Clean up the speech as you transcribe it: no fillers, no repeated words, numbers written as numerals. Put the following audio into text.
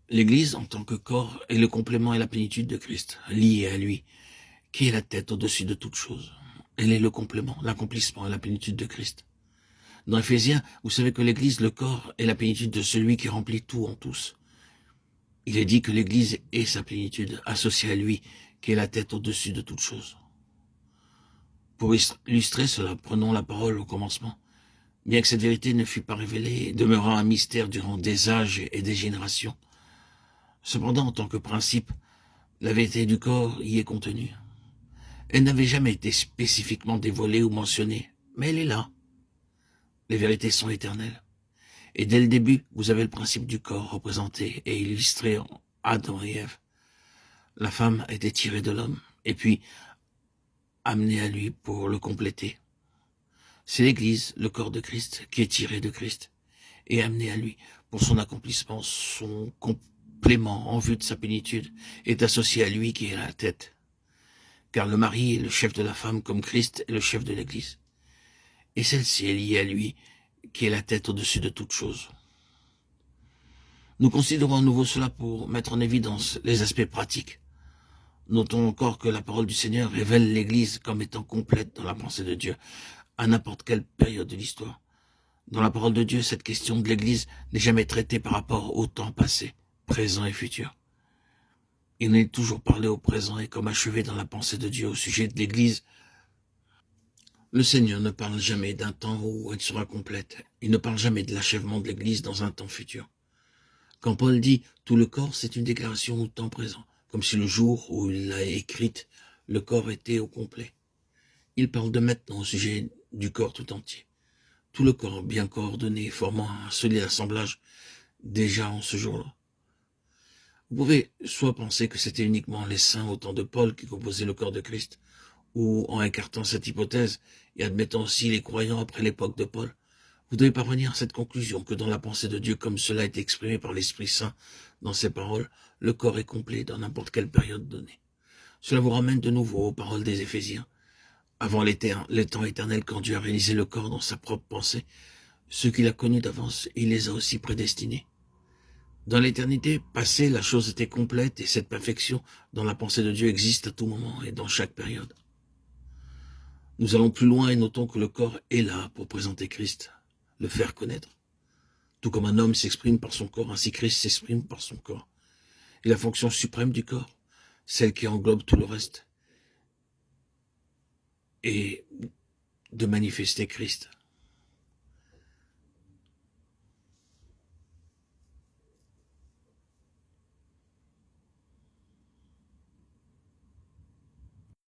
L'Église, en tant que corps, est le complément et la plénitude de Christ, liée à lui, qui est la tête au-dessus de toute chose. Elle est le complément, l'accomplissement et la plénitude de Christ. Dans Éphésiens, vous savez que l'Église, le corps, est la plénitude de celui qui remplit tout en tous. Il est dit que l'Église est sa plénitude, associée à lui, qui est la tête au-dessus de toute chose. Pour illustrer cela, prenons la parole au commencement. Bien que cette vérité ne fût pas révélée, demeurant un mystère durant des âges et des générations. Cependant, en tant que principe, la vérité du corps y est contenue. Elle n'avait jamais été spécifiquement dévoilée ou mentionnée, mais elle est là. Les vérités sont éternelles. Et dès le début, vous avez le principe du corps représenté et illustré en Adam et Ève. La femme a été tirée de l'homme, et puis amenée à lui pour le compléter. C'est l'Église, le corps de Christ, qui est tiré de Christ et amené à lui pour son accomplissement. Son complément en vue de sa plénitude est associé à lui qui est la tête. Car le mari est le chef de la femme comme Christ est le chef de l'Église. Et celle-ci est liée à lui qui est la tête au-dessus de toute chose. Nous considérons à nouveau cela pour mettre en évidence les aspects pratiques. Notons encore que la parole du Seigneur révèle l'Église comme étant complète dans la pensée de Dieu, à n'importe quelle période de l'histoire. Dans la parole de Dieu, cette question de l'Église n'est jamais traitée par rapport au temps passé, présent et futur. Il n'est toujours parlé au présent et comme achevé dans la pensée de Dieu au sujet de l'Église. Le Seigneur ne parle jamais d'un temps où elle sera complète. Il ne parle jamais de l'achèvement de l'Église dans un temps futur. Quand Paul dit « tout le corps », c'est une déclaration au temps présent, comme si le jour où il l'a écrite, le corps était au complet. Il parle de maintenant au sujet du corps tout entier. Tout le corps bien coordonné, formant un solide assemblage déjà en ce jour-là. Vous pouvez soit penser que c'était uniquement les saints au temps de Paul qui composaient le corps de Christ, ou en écartant cette hypothèse et admettant aussi les croyants après l'époque de Paul, vous devez parvenir à cette conclusion que dans la pensée de Dieu, comme cela est exprimé par l'Esprit Saint dans ses paroles, le corps est complet dans n'importe quelle période donnée. Cela vous ramène de nouveau aux paroles des Éphésiens. Avant les temps éternels, quand Dieu a réalisé le corps dans sa propre pensée, ceux qu'il a connus d'avance, il les a aussi prédestinés. Dans l'éternité passée, la chose était complète et cette perfection dans la pensée de Dieu existe à tout moment et dans chaque période. Nous allons plus loin et notons que le corps est là pour présenter Christ, le faire connaître. Tout comme un homme s'exprime par son corps, ainsi Christ s'exprime par son corps. Et la fonction suprême du corps, celle qui englobe tout le reste, est de manifester Christ.